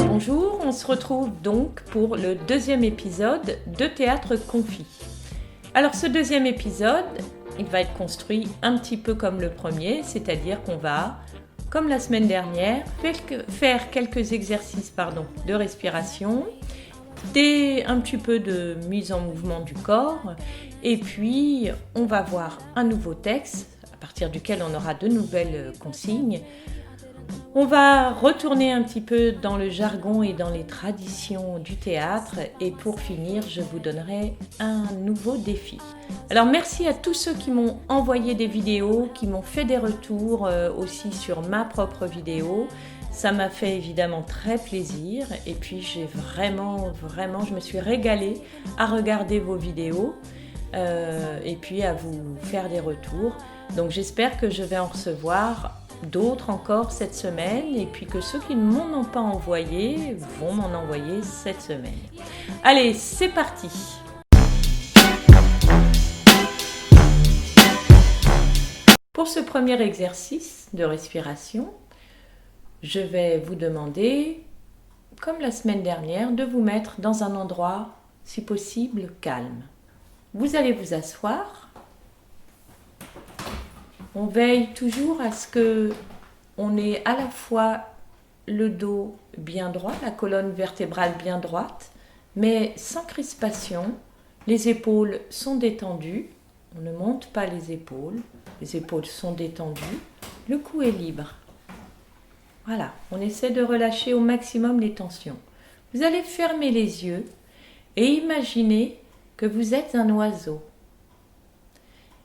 Bonjour, on se retrouve donc pour le deuxième épisode de Théâtre Confit. Alors ce deuxième épisode, il va être construit un petit peu comme le premier, c'est-à-dire qu'on va, comme la semaine dernière, faire quelques exercices de respiration, un petit peu de mise en mouvement du corps, et puis on va voir un nouveau texte à partir duquel on aura de nouvelles consignes. On va retourner un petit peu dans le jargon et dans les traditions du théâtre, et pour finir, je vous donnerai un nouveau défi. Alors merci à tous ceux qui m'ont envoyé des vidéos, qui m'ont fait des retours aussi sur ma propre vidéo. Ça m'a fait évidemment très plaisir, et puis j'ai vraiment, je me suis régalée à regarder vos vidéos et puis à vous faire des retours. Donc j'espère que je vais en recevoir d'autres encore cette semaine, et puis que ceux qui ne m'en ont pas envoyé vont m'en envoyer cette semaine. Allez, c'est parti! Pour ce premier exercice de respiration, je vais vous demander, comme la semaine dernière, de vous mettre dans un endroit, si possible, calme. Vous allez vous asseoir. On veille toujours à ce qu'on ait à la fois le dos bien droit, la colonne vertébrale bien droite, mais sans crispation. Les épaules sont détendues, on ne monte pas les épaules sont détendues, le cou est libre. Voilà, on essaie de relâcher au maximum les tensions. Vous allez fermer les yeux et imaginer que vous êtes un oiseau.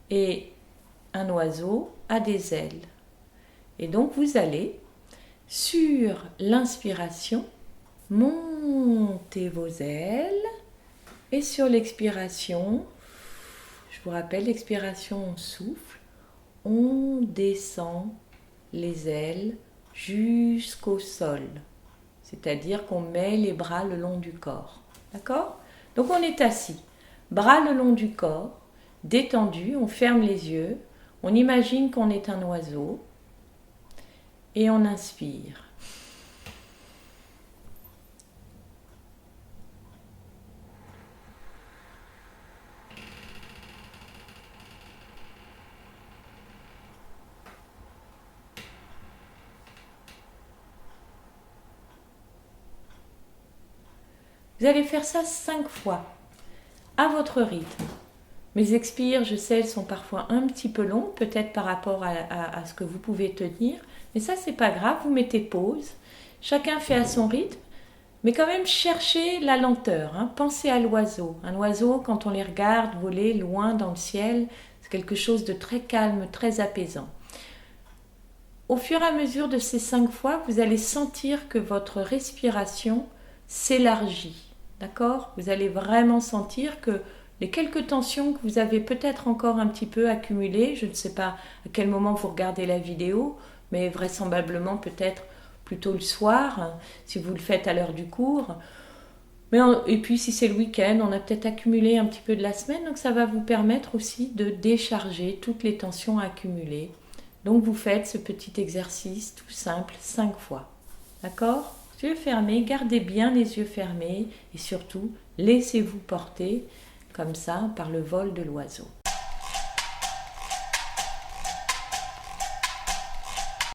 Et un oiseau a des ailes. Et donc vous allez, sur l'inspiration, monter vos ailes, et sur l'expiration, je vous rappelle, l'expiration, on souffle, on descend les ailes jusqu'au sol. C'est-à-dire qu'on met les bras le long du corps. D'accord ? Donc on est assis, bras le long du corps, détendu, on ferme les yeux. On imagine qu'on est un oiseau et on inspire. Vous allez faire ça 5 fois, à votre rythme. Mes expires, je sais, elles sont parfois un petit peu longues, peut-être par rapport à ce que vous pouvez tenir, mais ça, c'est pas grave, vous mettez pause. Chacun fait à son rythme, mais quand même cherchez la lenteur. Pensez à l'oiseau. Un oiseau, quand on les regarde voler loin dans le ciel, c'est quelque chose de très calme, très apaisant. Au fur et à mesure de ces 5 fois, vous allez sentir que votre respiration s'élargit. D'accord ? Vous allez vraiment sentir que les quelques tensions que vous avez peut-être encore un petit peu accumulées, je ne sais pas à quel moment vous regardez la vidéo, mais vraisemblablement peut-être plutôt le soir, si vous le faites à l'heure du cours. Et puis si c'est le week-end, on a peut-être accumulé un petit peu de la semaine, donc ça va vous permettre aussi de décharger toutes les tensions accumulées. Donc vous faites ce petit exercice tout simple 5 fois. D'accord ? Yeux fermés, gardez bien les yeux fermés et surtout laissez-vous porter comme ça par le vol de l'oiseau.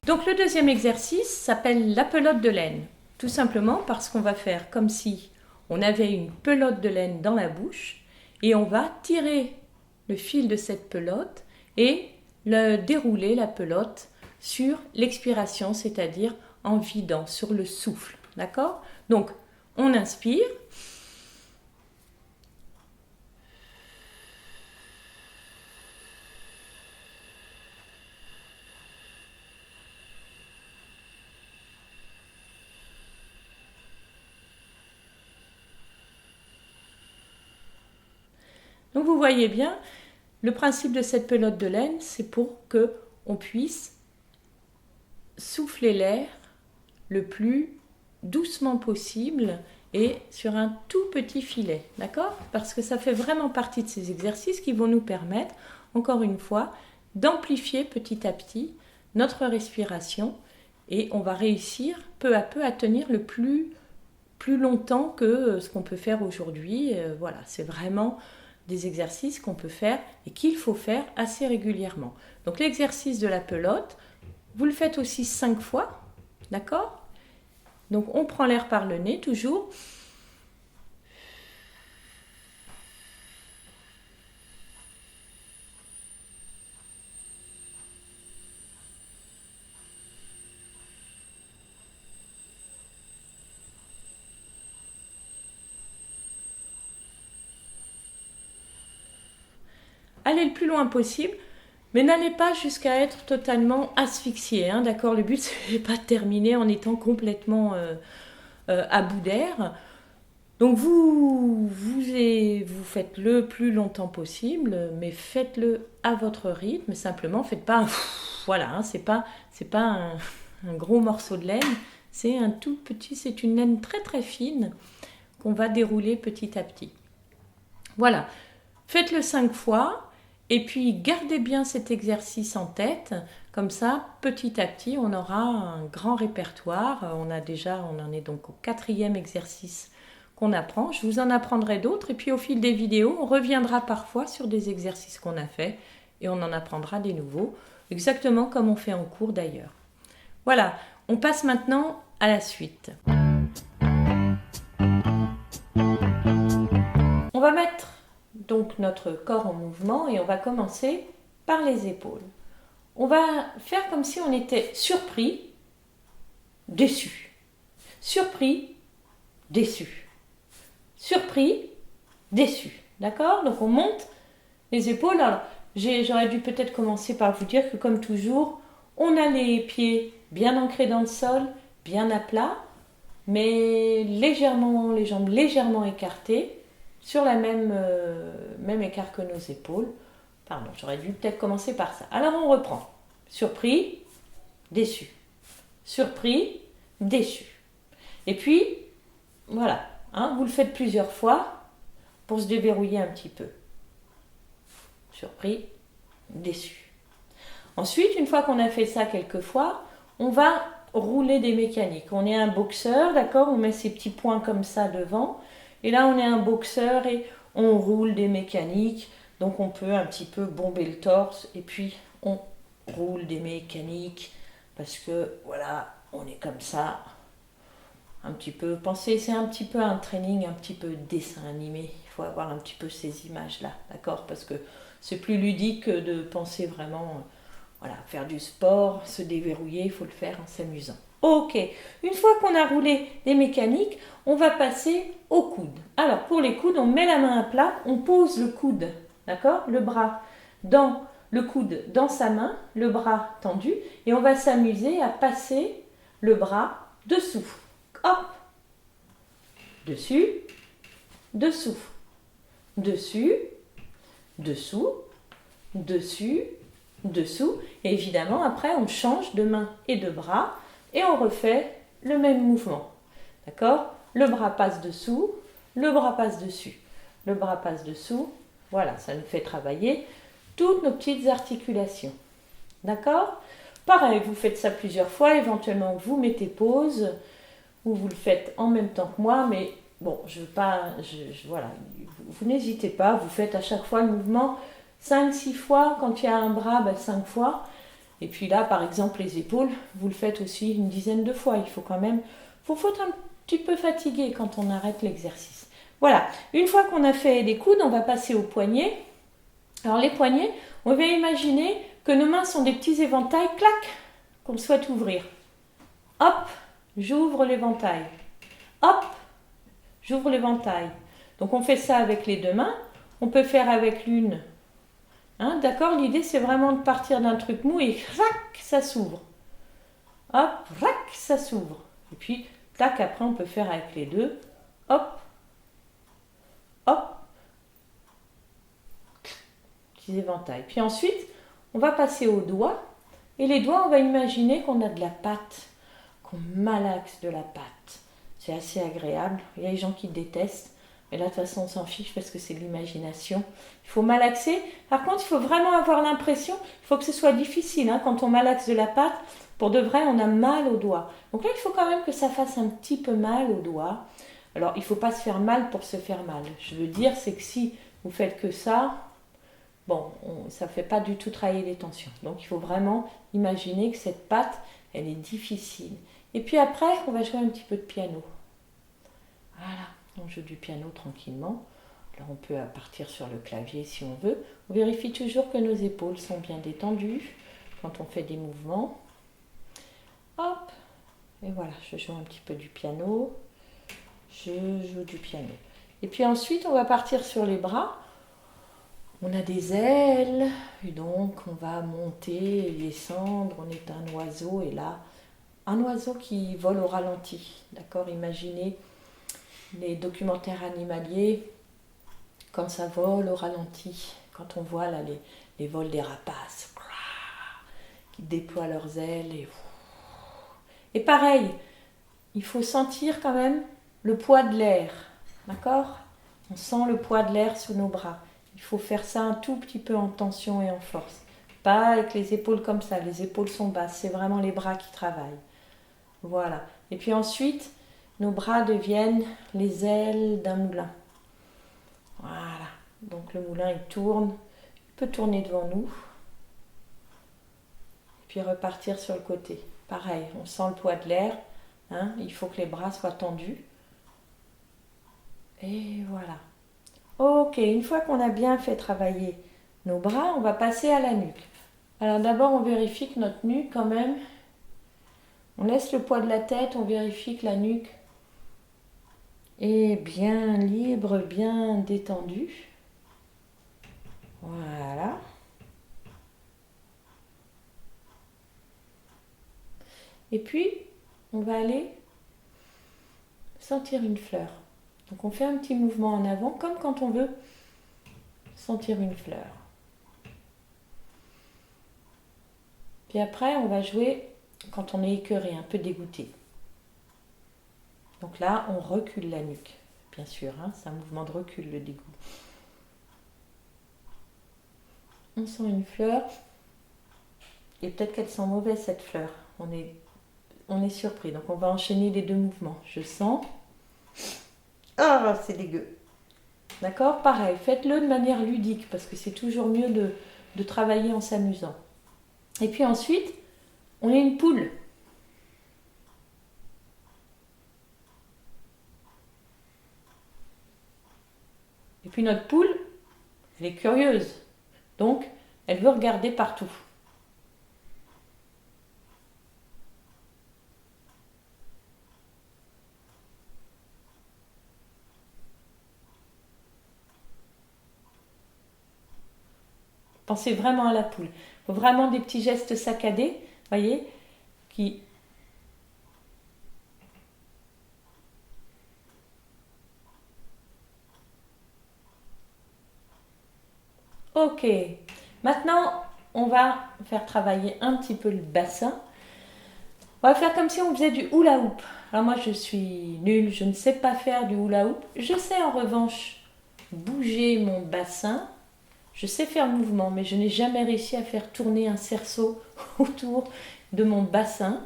Donc le deuxième exercice s'appelle la pelote de laine. Tout simplement parce qu'on va faire comme si on avait une pelote de laine dans la bouche et on va tirer le fil de cette pelote et dérouler la pelote sur l'expiration, c'est-à-dire en vidant, sur le souffle. D'accord ? Donc on inspire. Donc vous voyez bien, le principe de cette pelote de laine, c'est pour qu'on puisse souffler l'air le plus doucement possible et sur un tout petit filet, d'accord ? Parce que ça fait vraiment partie de ces exercices qui vont nous permettre, encore une fois, d'amplifier petit à petit notre respiration et on va réussir peu à peu à tenir le plus longtemps que ce qu'on peut faire aujourd'hui. Voilà, c'est vraiment des exercices qu'on peut faire et qu'il faut faire assez régulièrement. Donc l'exercice de la pelote, vous le faites aussi 5 fois, d'accord? Donc on prend l'air par le nez toujours. Allez le plus loin possible, mais n'allez pas jusqu'à être totalement asphyxié, hein, d'accord? Le but, c'est pas de terminer en étant complètement à bout d'air. Donc vous faites le plus longtemps possible, mais faites-le à votre rythme. Simplement, faites pas un voilà, hein, c'est pas un gros morceau de laine, c'est un tout petit, c'est une laine très très fine qu'on va dérouler petit à petit. Voilà, faites-le 5 fois. Et puis gardez bien cet exercice en tête, comme ça petit à petit on aura un grand répertoire. On en est donc au 4e exercice qu'on apprend. Je vous en apprendrai d'autres et puis au fil des vidéos on reviendra parfois sur des exercices qu'on a fait et on en apprendra des nouveaux, exactement comme on fait en cours d'ailleurs. Voilà, on passe maintenant à la suite. On va mettre donc notre corps en mouvement et on va commencer par les épaules. On va faire comme si on était surpris, déçu. Surpris, déçu. Surpris, déçu. D'accord? Donc on monte les épaules. Alors, j'aurais dû peut-être commencer par vous dire que comme toujours, on a les pieds bien ancrés dans le sol, bien à plat, mais légèrement, les jambes légèrement écartées, sur la même écart que nos épaules. Pardon, j'aurais dû peut-être commencer par ça. Alors on reprend. Surpris, déçu. Surpris, déçu. Et puis, voilà, hein, vous le faites plusieurs fois pour se déverrouiller un petit peu. Surpris, déçu. Ensuite, une fois qu'on a fait ça quelques fois, on va rouler des mécaniques. On est un boxeur, d'accord? On met ses petits poings comme ça devant. Et là, on est un boxeur et on roule des mécaniques. Donc, on peut un petit peu bomber le torse et puis on roule des mécaniques parce que, voilà, on est comme ça. Un petit peu, pensez, c'est un petit peu un training, un petit peu dessin animé. Il faut avoir un petit peu ces images-là, d'accord? Parce que c'est plus ludique que de penser vraiment, voilà, faire du sport, se déverrouiller, il faut le faire en s'amusant. Ok, une fois qu'on a roulé les mécaniques, on va passer au coude. Alors pour les coudes, on met la main à plat, on pose le coude, d'accord? Le bras dans le coude dans sa main, le bras tendu, et on va s'amuser à passer le bras dessous. Hop, dessus, dessous, dessus, dessous, dessus, dessous. Et évidemment, après, on change de main et de bras. Et on refait le même mouvement. D'accord? Le bras passe dessous, le bras passe dessus. Le bras passe dessous. Voilà, ça nous fait travailler toutes nos petites articulations. D'accord? Pareil, vous faites ça plusieurs fois. Éventuellement, vous mettez pause ou vous le faites en même temps que moi. Mais bon, voilà, vous n'hésitez pas. Vous faites à chaque fois le mouvement 5-6 fois. Quand il y a un bras, 5 fois. Et puis là, par exemple, les épaules, vous le faites aussi une dizaine de fois. Il faut quand même, faut être un petit peu fatigué quand on arrête l'exercice. Voilà, une fois qu'on a fait les coudes, on va passer aux poignets. Alors les poignets, on va imaginer que nos mains sont des petits éventails, clac, qu'on souhaite ouvrir. Hop, j'ouvre l'éventail. Hop, j'ouvre l'éventail. Donc on fait ça avec les deux mains. On peut faire avec l'une. Hein, d'accord, l'idée c'est vraiment de partir d'un truc mou et rac, ça s'ouvre. Hop, rac, ça s'ouvre. Et puis, tac, après on peut faire avec les deux. Hop, hop, petits éventails. Puis ensuite, on va passer aux doigts. Et les doigts, on va imaginer qu'on a de la pâte, qu'on malaxe de la pâte. C'est assez agréable. Il y a des gens qui détestent. Et là, de toute façon, on s'en fiche parce que c'est de l'imagination. Il faut malaxer. Par contre, il faut vraiment avoir l'impression, il faut que ce soit difficile. Hein, quand on malaxe de la pâte, pour de vrai, on a mal aux doigts. Donc là, il faut quand même que ça fasse un petit peu mal aux doigts. Alors, il ne faut pas se faire mal pour se faire mal. Je veux dire, c'est que si vous faites que ça, bon, ça ne fait pas du tout travailler les tensions. Donc, il faut vraiment imaginer que cette pâte, elle est difficile. Et puis après, on va jouer un petit peu de piano. Voilà, on joue du piano tranquillement. Alors, on peut partir sur le clavier si on veut. On vérifie toujours que nos épaules sont bien détendues quand on fait des mouvements. Hop, et voilà, je joue un petit peu du piano. Je joue du piano. Et puis ensuite, on va partir sur les bras. On a des ailes, et donc on va monter et descendre. On est un oiseau, et là, un oiseau qui vole au ralenti. D'accord? Imaginez les documentaires animaliers quand ça vole au ralenti. Quand on voit là les vols des rapaces qui déploient leurs ailes. Et pareil, il faut sentir quand même le poids de l'air. D'accord? On sent le poids de l'air sous nos bras. Il faut faire ça un tout petit peu en tension et en force. Pas avec les épaules comme ça, les épaules sont basses, c'est vraiment les bras qui travaillent. Voilà. Et puis ensuite, nos bras deviennent les ailes d'un moulin. Voilà. Donc le moulin, il tourne. Il peut tourner devant nous. Et puis repartir sur le côté. Pareil, on sent le poids de l'air. Hein, il faut que les bras soient tendus. Et voilà. Ok, une fois qu'on a bien fait travailler nos bras, on va passer à la nuque. Alors d'abord, on vérifie que notre nuque, quand même, on laisse le poids de la tête, on vérifie que la nuque est bien libre, bien détendue. Voilà. Et puis, on va aller sentir une fleur. Donc on fait un petit mouvement en avant, comme quand on veut sentir une fleur. Puis après, on va jouer quand on est écœuré, un peu dégoûté. Donc là, on recule la nuque, bien sûr. Hein, c'est un mouvement de recul, le dégoût. On sent une fleur. Et peut-être qu'elle sent mauvaise, cette fleur. On est surpris. Donc on va enchaîner les deux mouvements. Je sens. Ah, c'est dégueu. D'accord? Pareil, faites-le de manière ludique, parce que c'est toujours mieux de travailler en s'amusant. Et puis ensuite, on est une poule. Et puis notre poule, elle est curieuse. Donc, elle veut regarder partout. Pensez vraiment à la poule. Il faut vraiment des petits gestes saccadés, voyez, qui... Ok. Maintenant, on va faire travailler un petit peu le bassin. On va faire comme si on faisait du hula hoop. Alors moi, je suis nulle, je ne sais pas faire du hula hoop. Je sais en revanche bouger mon bassin. Je sais faire le mouvement, mais je n'ai jamais réussi à faire tourner un cerceau autour de mon bassin.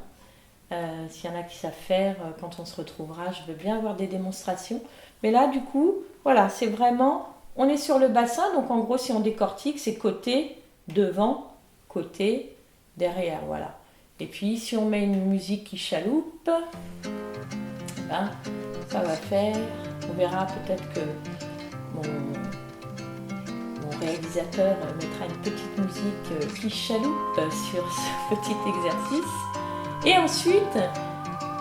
S'il y en a qui savent faire, quand on se retrouvera, je veux bien avoir des démonstrations. Mais là, du coup, voilà, c'est vraiment... On est sur le bassin, donc en gros, si on décortique, c'est côté, devant, côté, derrière, voilà. Et puis, si on met une musique qui chaloupe, ben, ça va faire... On verra peut-être que mon réalisateur mettra une petite musique qui chaloupe sur ce petit exercice. Et ensuite,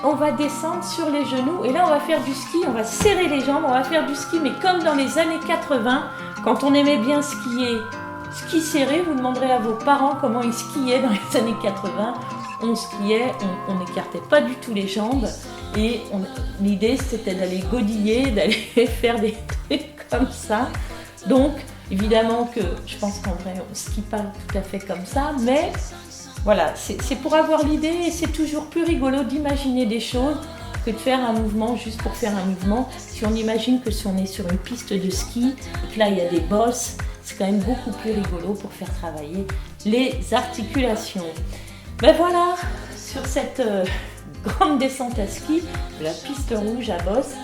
on va descendre sur les genoux. Et là, on va faire du ski. On va serrer les jambes. On va faire du ski, mais comme dans les années 80, quand on aimait bien skier. Ski serré, vous demanderez à vos parents comment ils skiaient dans les années 80. On skiait, on n'écartait pas du tout les jambes. Et l'idée, c'était d'aller godiller, d'aller faire des trucs comme ça. Donc, évidemment que je pense qu'en vrai, on ne skie pas tout à fait comme ça, mais voilà, c'est pour avoir l'idée et c'est toujours plus rigolo d'imaginer des choses que de faire un mouvement juste pour faire un mouvement. Si on imagine que si on est sur une piste de ski et que là il y a des bosses, c'est quand même beaucoup plus rigolo pour faire travailler les articulations. Ben voilà, sur cette grande descente à ski, de la piste rouge à bosse,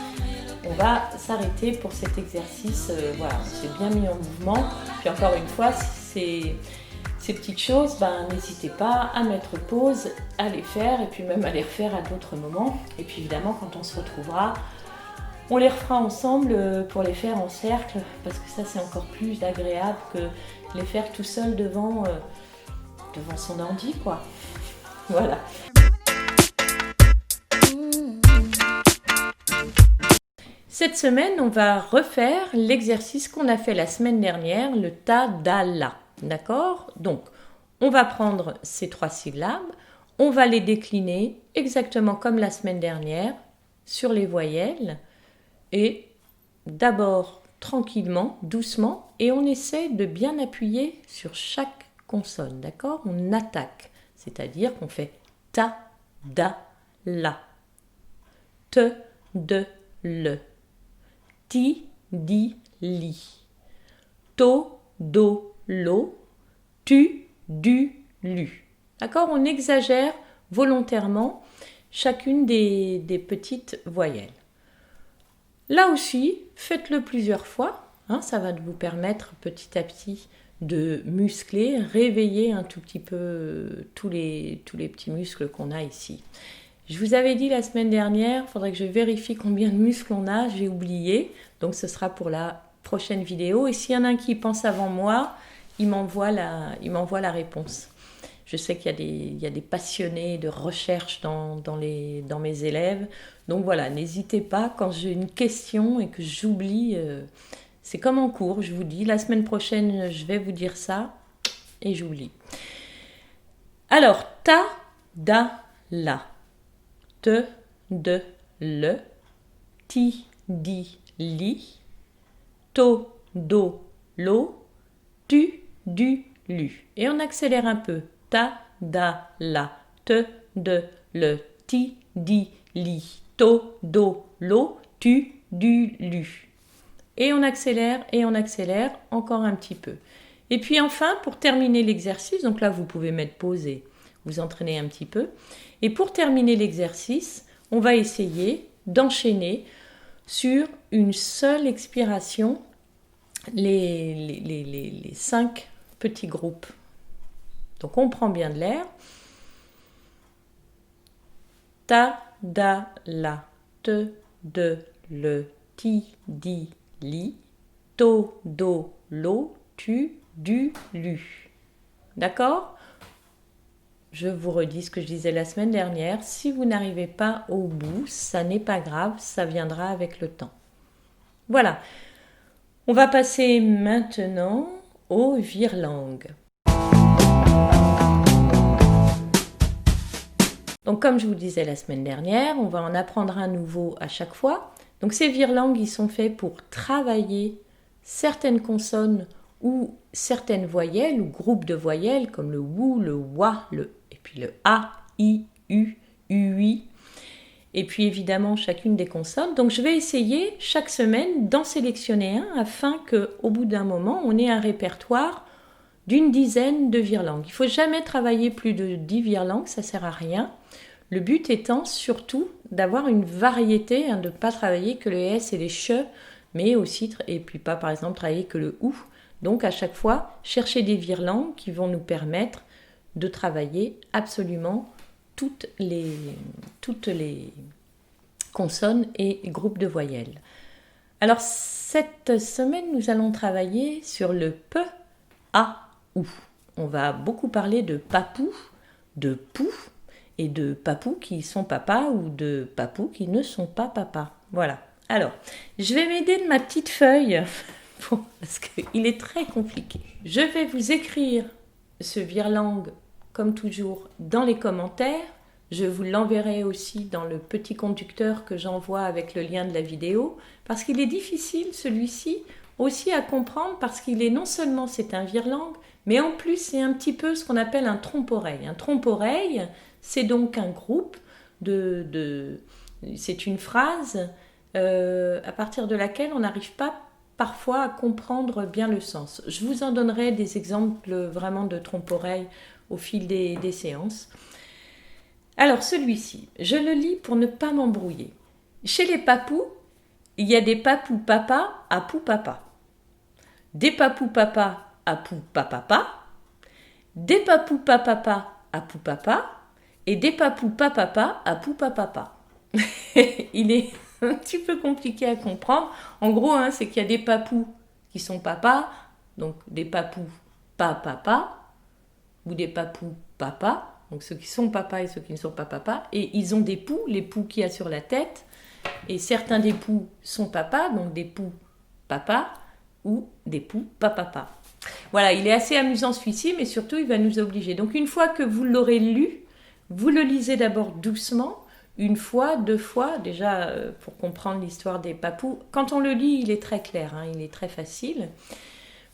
on va s'arrêter pour cet exercice. Voilà, on s'est bien mis en mouvement. Puis encore une fois, si ces petites choses, n'hésitez pas à mettre pause, à les faire et puis même à les refaire à d'autres moments. Et puis évidemment, quand on se retrouvera, on les refera ensemble pour les faire en cercle, parce que ça c'est encore plus agréable que les faire tout seul devant son ordi, quoi. Voilà. Cette semaine, on va refaire l'exercice qu'on a fait la semaine dernière, le ta-da-la. D'accord? Donc, on va prendre ces 3 syllabes, on va les décliner exactement comme la semaine dernière sur les voyelles et d'abord tranquillement, doucement, et on essaie de bien appuyer sur chaque consonne. D'accord? On attaque, c'est-à-dire qu'on fait ta, da, la, te, de, le. Ti, di, li, to, do, lo, tu, du, lu. D'accord? On exagère volontairement chacune des petites voyelles. Là aussi, faites-le plusieurs fois. Ça va vous permettre petit à petit de muscler, réveiller un tout petit peu tous les petits muscles qu'on a ici. Je vous avais dit la semaine dernière, il faudrait que je vérifie combien de muscles on a, j'ai oublié. Donc ce sera pour la prochaine vidéo. Et s'il y en a un qui pense avant moi, il m'envoie la réponse. Je sais qu'il y a des passionnés de recherche dans mes élèves. Donc voilà, n'hésitez pas quand j'ai une question et que j'oublie. C'est comme en cours, je vous dis. La semaine prochaine, je vais vous dire ça et j'oublie. Alors, ta, da, la. Te, de, le, ti, di, li, to, do, lo, tu, du, lu. Et on accélère un peu. Ta, da, la, te, de, le, ti, di, li, to, do, lo, tu, du, lu. Et on accélère encore un petit peu. Et puis enfin, pour terminer l'exercice, donc là vous pouvez mettre pause et vous entraîner un petit peu. Et pour terminer l'exercice, on va essayer d'enchaîner sur une seule expiration les 5 petits groupes. Donc on prend bien de l'air. Ta, da, la, te, de, le, ti, di, li, to, do, lo, tu, du, lu. D'accord ? Je vous redis ce que je disais la semaine dernière. Si vous n'arrivez pas au bout, ça n'est pas grave, ça viendra avec le temps. Voilà. On va passer maintenant aux virelangues. Donc comme je vous disais la semaine dernière, on va en apprendre un nouveau à chaque fois. Donc ces virelangues, ils sont faits pour travailler certaines consonnes ou certaines voyelles ou groupes de voyelles comme le ou, le wa, le et puis le a, i, u, ui. Et puis évidemment chacune des consonnes. Donc je vais essayer chaque semaine d'en sélectionner un afin qu'au bout d'un moment, on ait un répertoire d'une dizaine de virelangues. Il ne faut jamais travailler plus de 10 virelangues, ça ne sert à rien. Le but étant surtout d'avoir une variété, de ne pas travailler que les S et les CH, mais aussi, et puis pas par exemple travailler que le OU. Donc à chaque fois, chercher des virelangues qui vont nous permettre de travailler absolument toutes les consonnes et groupes de voyelles. Alors cette semaine, nous allons travailler sur le P, A, OU. On va beaucoup parler de papou, de pou et de papou qui sont papa ou de papou qui ne sont pas papa. Voilà. Alors, je vais m'aider de ma petite feuille parce qu'il est très compliqué. Je vais vous écrire ce virelangue comme toujours dans les commentaires. Je vous l'enverrai aussi dans le petit conducteur que j'envoie avec le lien de la vidéo parce qu'il est difficile celui-ci aussi à comprendre parce qu'il est non seulement c'est un virelangue mais en plus c'est un petit peu ce qu'on appelle un trompe-oreille. Un trompe-oreille, c'est donc un groupe de C'est une phrase à partir de laquelle on n'arrive pas parfois à comprendre bien le sens. Je vous en donnerai des exemples vraiment de trompe-oreille au fil des séances. Alors celui-ci, je le lis pour ne pas m'embrouiller. Chez les papous, il y a des papous papa à pou papa. Des papous papa à pou papa. Des papous papa à pou papa. Et des papous papa à pou papa. Il est un petit peu compliqué à comprendre. En gros, c'est qu'il y a des papous qui sont papa, donc des papous pas papa, ou des papous papa, donc ceux qui sont papa et ceux qui ne sont pas papa, et ils ont des poux, les poux qu'il y a sur la tête, et certains des poux sont papa, donc des poux papa, ou des poux pas papa. Voilà, il est assez amusant celui-ci, mais surtout il va nous obliger. Donc une fois que vous l'aurez lu, vous le lisez d'abord doucement, une fois, deux fois, déjà pour comprendre l'histoire des papous. Quand on le lit, il est très clair, il est très facile.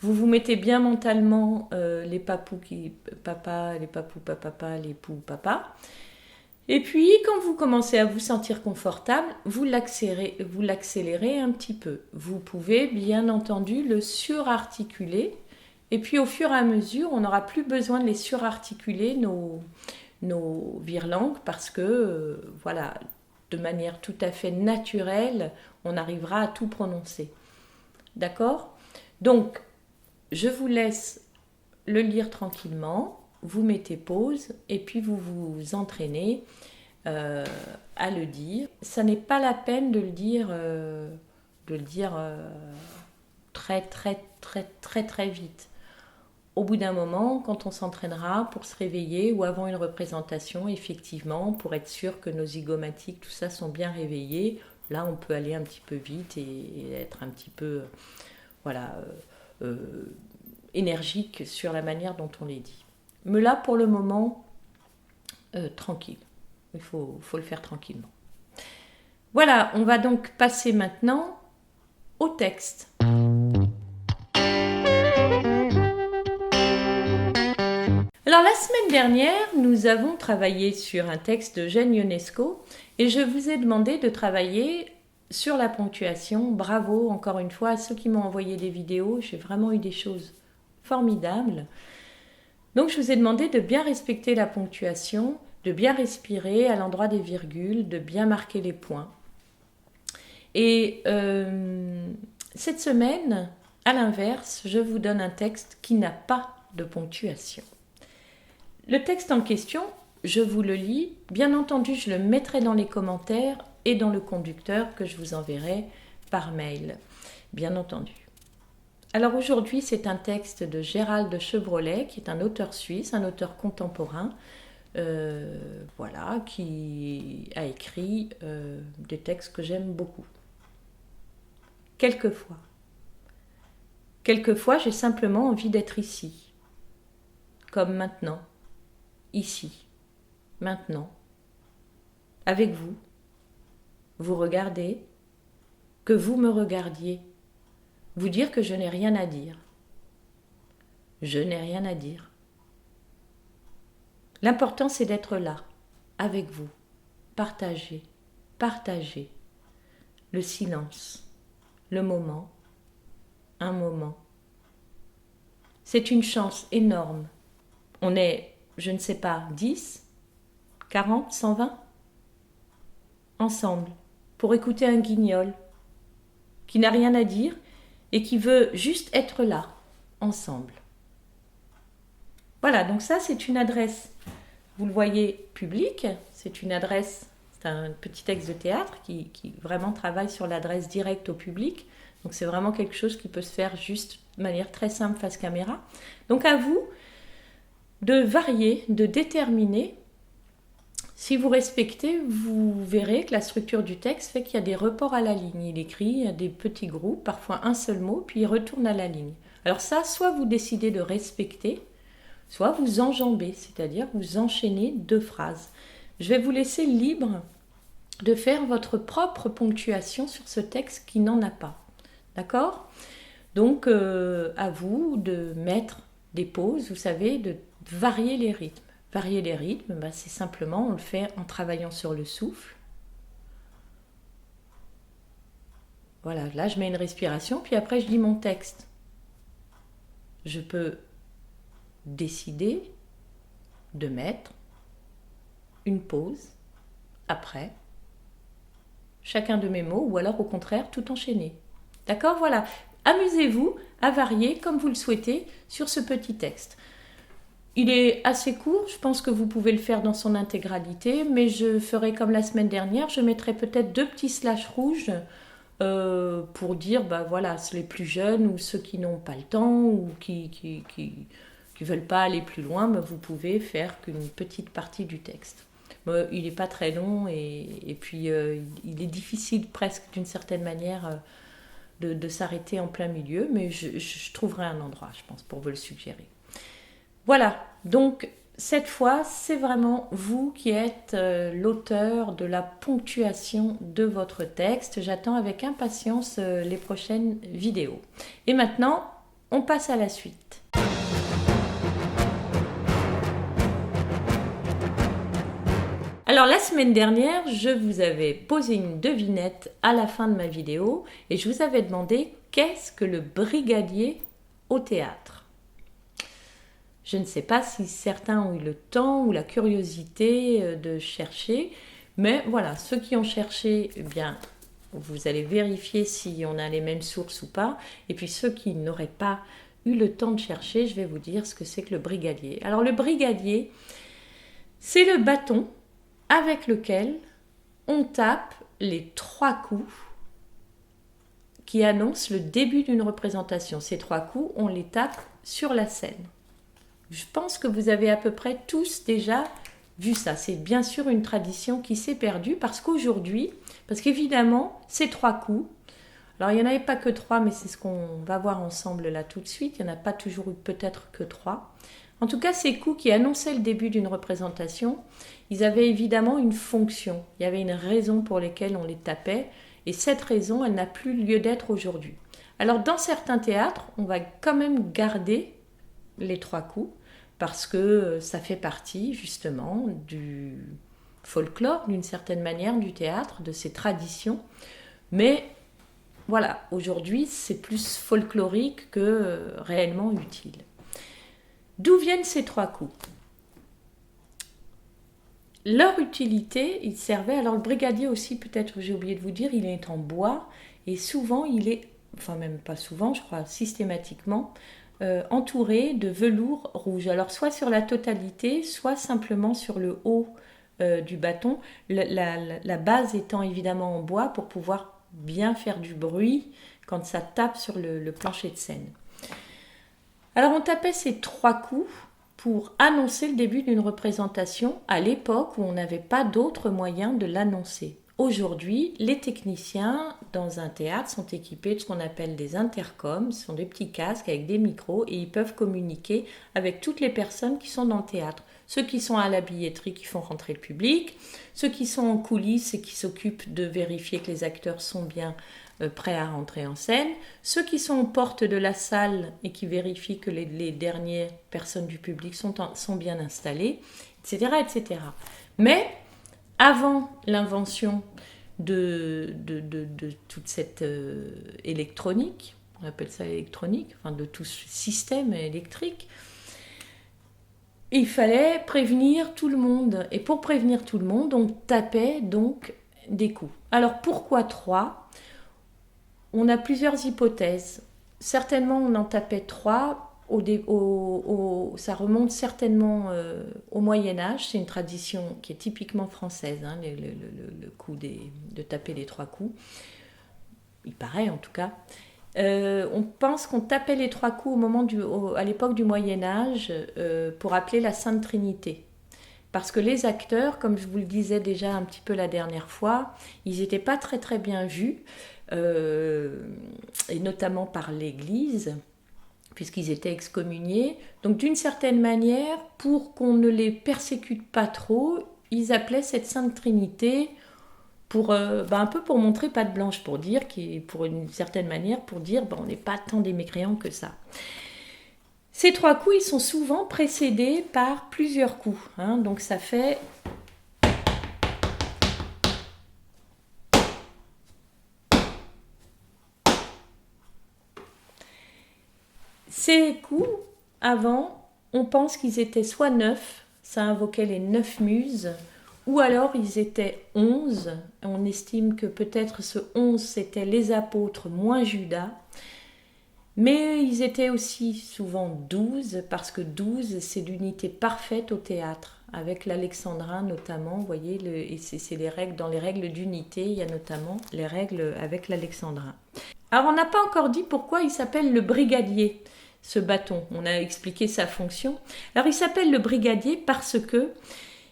Vous vous mettez bien mentalement les papous papa, les papous papa, les poux papa. Et puis, quand vous commencez à vous sentir confortable, vous l'accélérez un petit peu. Vous pouvez, bien entendu, le surarticuler. Et puis, au fur et à mesure, on n'aura plus besoin de les surarticuler, nos virelangues, parce que, voilà, de manière tout à fait naturelle, on arrivera à tout prononcer. D'accord ? Donc, je vous laisse le lire tranquillement, vous mettez pause et puis vous vous entraînez à le dire. Ça n'est pas la peine de le dire, très vite. Au bout d'un moment, quand on s'entraînera pour se réveiller ou avant une représentation, effectivement, pour être sûr que nos zygomatiques, tout ça, sont bien réveillés, là, on peut aller un petit peu vite et être un petit peu, énergique sur la manière dont on les dit. Mais là, pour le moment, tranquille. Il faut le faire tranquillement. Voilà, on va donc passer maintenant au texte. Alors, la semaine dernière, nous avons travaillé sur un texte de Eugène Ionesco et je vous ai demandé de travailler sur la ponctuation. Bravo encore une fois à ceux qui m'ont envoyé des vidéos. J'ai vraiment eu des choses formidables. Donc, je vous ai demandé de bien respecter la ponctuation, de bien respirer à l'endroit des virgules, de bien marquer les points. Et cette semaine, à l'inverse, je vous donne un texte qui n'a pas de ponctuation. Le texte en question, je vous le lis. Bien entendu, je le mettrai dans les commentaires et dans le conducteur que je vous enverrai par mail. Bien entendu. Alors aujourd'hui, c'est un texte de Gérald de Chevrolet, qui est un auteur suisse, un auteur contemporain, qui a écrit des textes que j'aime beaucoup. Quelquefois, j'ai simplement envie d'être ici, comme maintenant, ici, maintenant, avec vous. Vous regardez, que vous me regardiez, vous dire que je n'ai rien à dire. Je n'ai rien à dire. L'important, c'est d'être là, avec vous, partager, le silence, le moment, un moment. C'est une chance énorme. On est, je ne sais pas, 10, 40, 120 ensemble pour écouter un guignol qui n'a rien à dire et qui veut juste être là, ensemble. Voilà, donc ça c'est une adresse, vous le voyez, publique, c'est une adresse, c'est un petit texte de théâtre qui vraiment travaille sur l'adresse directe au public, donc c'est vraiment quelque chose qui peut se faire juste de manière très simple face caméra. Donc à vous de varier, de déterminer. Si vous respectez, vous verrez que la structure du texte fait qu'il y a des reports à la ligne. Il écrit, il y a des petits groupes, parfois un seul mot, puis il retourne à la ligne. Alors ça, soit vous décidez de respecter, soit vous enjambez, c'est-à-dire vous enchaînez deux phrases. Je vais vous laisser libre de faire votre propre ponctuation sur ce texte qui n'en a pas. D'accord ? Donc, à vous de mettre des pauses, vous savez, de varier les rythmes. Varier les rythmes, c'est simplement, on le fait en travaillant sur le souffle. Voilà, là je mets une respiration, puis après je dis mon texte. Je peux décider de mettre une pause après chacun de mes mots, ou alors au contraire tout enchaîner. D'accord? Voilà. Amusez-vous à varier comme vous le souhaitez sur ce petit texte. Il est assez court, je pense que vous pouvez le faire dans son intégralité, mais je ferai comme la semaine dernière, je mettrai peut-être 2 petits slash rouges pour dire, voilà, les plus jeunes ou ceux qui n'ont pas le temps ou qui veulent pas aller plus loin, vous pouvez faire qu'une petite partie du texte. Il n'est pas très long et puis il est difficile presque d'une certaine manière de s'arrêter en plein milieu, mais je trouverai un endroit, je pense, pour vous le suggérer. Voilà, donc cette fois, c'est vraiment vous qui êtes l'auteur de la ponctuation de votre texte. J'attends avec impatience les prochaines vidéos. Et maintenant, on passe à la suite. Alors la semaine dernière, je vous avais posé une devinette à la fin de ma vidéo et je vous avais demandé qu'est-ce que le brigadier au théâtre. Je ne sais pas si certains ont eu le temps ou la curiosité de chercher, mais voilà, ceux qui ont cherché, eh bien, vous allez vérifier si on a les mêmes sources ou pas. Et puis ceux qui n'auraient pas eu le temps de chercher, je vais vous dire ce que c'est que le brigadier. Alors le brigadier, c'est le bâton avec lequel on tape les 3 coups qui annoncent le début d'une représentation. Ces 3 coups, on les tape sur la scène. Je pense que vous avez à peu près tous déjà vu ça. C'est bien sûr une tradition qui s'est perdue parce qu'évidemment, ces 3 coups, alors il n'y en avait pas que 3, mais c'est ce qu'on va voir ensemble là tout de suite. Il n'y en a pas toujours eu peut-être que 3. En tout cas, ces coups qui annonçaient le début d'une représentation, ils avaient évidemment une fonction. Il y avait une raison pour laquelle on les tapait. Et cette raison, elle n'a plus lieu d'être aujourd'hui. Alors dans certains théâtres, on va quand même garder les 3 coups, parce que ça fait partie justement du folklore, d'une certaine manière, du théâtre, de ses traditions. Mais voilà, aujourd'hui, c'est plus folklorique que réellement utile. D'où viennent ces 3 coups? Leur utilité, il servait, alors le brigadier aussi, peut-être j'ai oublié de vous dire, il est en bois, et souvent il est, enfin même pas souvent, je crois systématiquement, entouré de velours rouge. Alors soit sur la totalité, soit simplement sur le haut du bâton, la base étant évidemment en bois pour pouvoir bien faire du bruit quand ça tape sur le plancher de scène. Alors on tapait ces 3 coups pour annoncer le début d'une représentation à l'époque où on n'avait pas d'autre moyen de l'annoncer. Aujourd'hui, les techniciens dans un théâtre sont équipés de ce qu'on appelle des intercoms, ce sont des petits casques avec des micros et ils peuvent communiquer avec toutes les personnes qui sont dans le théâtre. Ceux qui sont à la billetterie qui font rentrer le public, ceux qui sont en coulisses et qui s'occupent de vérifier que les acteurs sont bien prêts à rentrer en scène, ceux qui sont aux portes de la salle et qui vérifient que les dernières personnes du public sont bien installées, etc., etc. Mais avant l'invention de toute cette électronique, on appelle ça électronique, enfin de tout ce système électrique, il fallait prévenir tout le monde. Et pour prévenir tout le monde, on tapait donc des coups. Alors pourquoi 3 ? On a plusieurs hypothèses. Certainement, on en tapait 3. Ça remonte certainement au Moyen-Âge. C'est une tradition qui est typiquement française, hein, le coup de taper les 3 coups. Il paraît en tout cas. On pense qu'on tapait les 3 coups à l'époque du Moyen-Âge pour appeler la Sainte Trinité. Parce que les acteurs, comme je vous le disais déjà un petit peu la dernière fois, ils n'étaient pas très très bien vus, et notamment par l'Église, puisqu'ils étaient excommuniés. Donc d'une certaine manière, pour qu'on ne les persécute pas trop, ils appelaient cette Sainte Trinité un peu pour montrer patte blanche, pour dire, pour une certaine manière, pour dire on n'est pas tant des mécréants que ça. Ces 3 coups, ils sont souvent précédés par plusieurs coups. Hein, donc ça fait... Ces coups, avant, on pense qu'ils étaient soit 9, ça invoquait les 9 muses, ou alors ils étaient 11. On estime que peut-être ce 11 c'était les apôtres moins Judas. Mais ils étaient aussi souvent 12, parce que 12 c'est l'unité parfaite au théâtre, avec l'alexandrin notamment, vous voyez, et c'est les règles, dans les règles d'unité, il y a notamment les règles avec l'alexandrin. Alors on n'a pas encore dit pourquoi il s'appelle le brigadier, ce bâton. On a expliqué sa fonction. Alors il s'appelle le brigadier parce que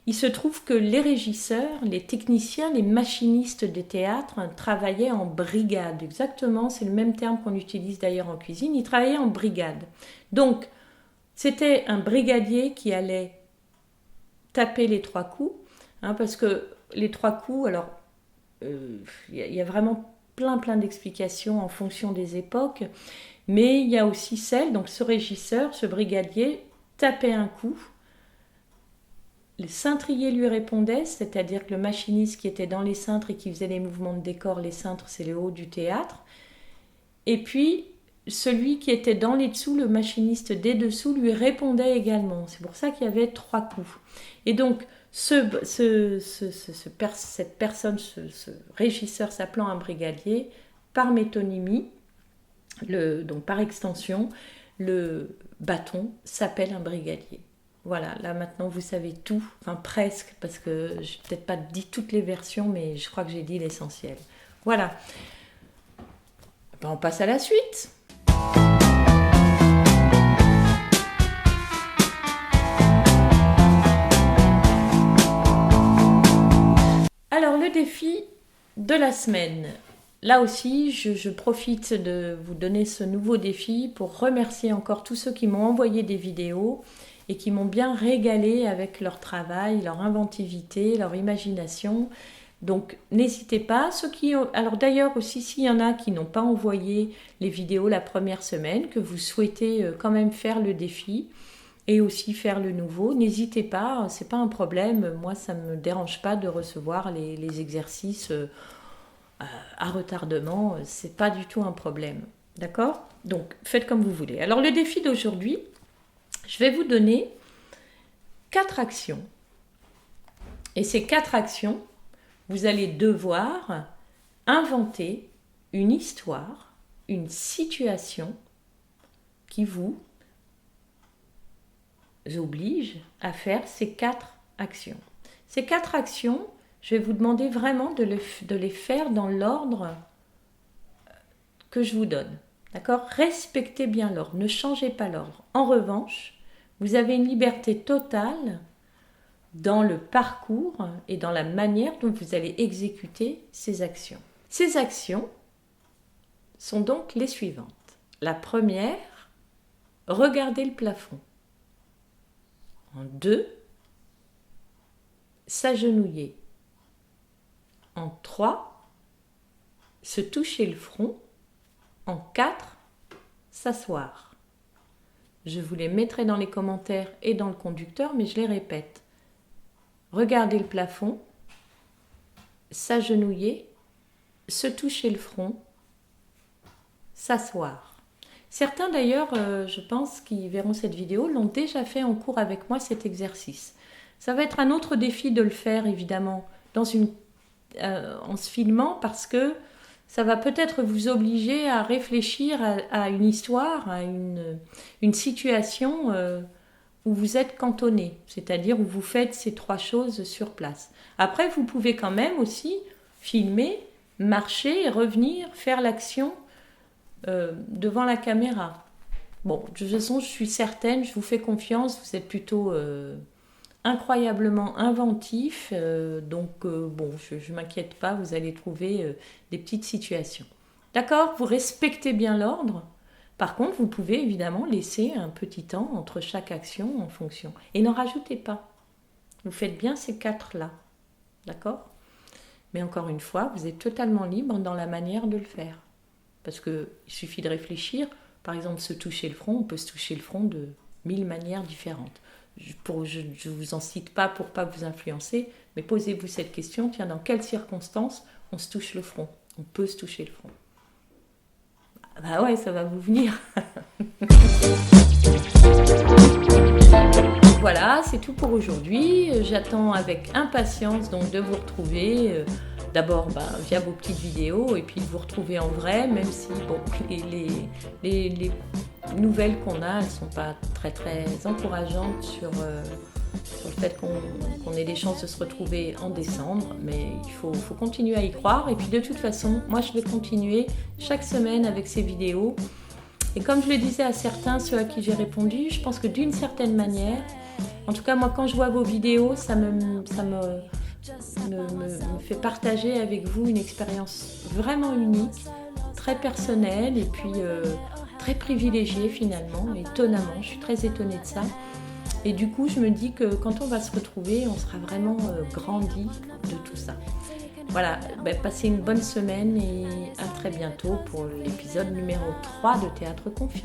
il se trouve que les régisseurs, les techniciens, les machinistes des théâtres travaillaient en brigade. Exactement, c'est le même terme qu'on utilise d'ailleurs en cuisine. Ils travaillaient en brigade. Donc, c'était un brigadier qui allait taper les 3 coups, parce que les 3 coups, alors, y a vraiment plein d'explications en fonction des époques, mais il y a aussi celle, donc ce régisseur, ce brigadier, tapait un coup. Le cintrier lui répondait, c'est-à-dire que le machiniste qui était dans les cintres et qui faisait les mouvements de décor, les cintres c'est le haut du théâtre, et puis celui qui était dans les dessous, le machiniste des dessous, lui répondait également. C'est pour ça qu'il y avait 3 coups. Et donc cette personne, ce régisseur s'appelant un brigadier, par métonymie, donc par extension, le bâton s'appelle un brigadier. Voilà, là maintenant vous savez tout, enfin presque, parce que je n'ai peut-être pas dit toutes les versions, mais je crois que j'ai dit l'essentiel. Voilà. Ben, on passe à la suite. Alors le défi de la semaine. Là aussi, je profite de vous donner ce nouveau défi pour remercier encore tous ceux qui m'ont envoyé des vidéos et qui m'ont bien régalé avec leur travail, leur inventivité, leur imagination. Donc n'hésitez pas. Alors d'ailleurs aussi, s'il y en a qui n'ont pas envoyé les vidéos la première semaine, que vous souhaitez quand même faire le défi et aussi faire le nouveau, n'hésitez pas, c'est pas un problème. Moi, ça ne me dérange pas de recevoir les exercices à retardement, c'est pas du tout un problème. D'accord ? Donc faites comme vous voulez. Alors le défi d'aujourd'hui, je vais vous donner 4 actions. Et ces 4 actions, vous allez devoir inventer une histoire, une situation qui vous oblige à faire ces 4 actions. Ces 4 actions, je vais vous demander vraiment de les faire dans l'ordre que je vous donne. D'accord ? Respectez bien l'ordre, ne changez pas l'ordre. En revanche, vous avez une liberté totale dans le parcours et dans la manière dont vous allez exécuter ces actions. Ces actions sont donc les suivantes. La première, regardez le plafond. En 2, s'agenouiller. En 3, se toucher le front. En 4, s'asseoir. Je vous les mettrai dans les commentaires et dans le conducteur, mais je les répète. Regardez le plafond, s'agenouiller, se toucher le front, s'asseoir. Certains d'ailleurs, je pense, qui verront cette vidéo, l'ont déjà fait en cours avec moi cet exercice. Ça va être un autre défi de le faire, évidemment, en se filmant, parce que ça va peut-être vous obliger à réfléchir à une histoire, à une situation où vous êtes cantonné, c'est-à-dire où vous faites ces 3 choses sur place. Après, vous pouvez quand même aussi filmer, marcher, revenir, faire l'action devant la caméra. Bon, de toute façon, je suis certaine, je vous fais confiance, vous êtes plutôt incroyablement inventif, donc bon, je ne m'inquiète pas, vous allez trouver des petites situations. D'accord ? Vous respectez bien l'ordre. Par contre, vous pouvez évidemment laisser un petit temps entre chaque action en fonction. Et n'en rajoutez pas. Vous faites bien ces 4-là. D'accord ? Mais encore une fois, vous êtes totalement libre dans la manière de le faire. Parce qu'il suffit de réfléchir. Par exemple, se toucher le front, on peut se toucher le front de 1000 manières différentes. Je ne vous en cite pas pour ne pas vous influencer, mais posez-vous cette question, tiens, dans quelles circonstances on se touche le front ? On peut se toucher le front. Bah ouais, ça va vous venir. Voilà, c'est tout pour aujourd'hui. J'attends avec impatience donc de vous retrouver. D'abord via vos petites vidéos et puis de vous retrouver en vrai, même si bon, les nouvelles qu'on a, elles ne sont pas très très encourageantes sur le fait qu'on ait des chances de se retrouver en décembre, mais il faut continuer à y croire. Et puis de toute façon, moi je vais continuer chaque semaine avec ces vidéos. Et comme je le disais à certains, ceux à qui j'ai répondu, je pense que d'une certaine manière, en tout cas moi quand je vois vos vidéos, ça me fait partager avec vous une expérience vraiment unique, très personnelle et puis très privilégiée finalement, étonnamment, je suis très étonnée de ça. Et du coup, je me dis que quand on va se retrouver, on sera vraiment grandi de tout ça. Voilà, passez une bonne semaine et à très bientôt pour l'épisode numéro 3 de Théâtre Confit.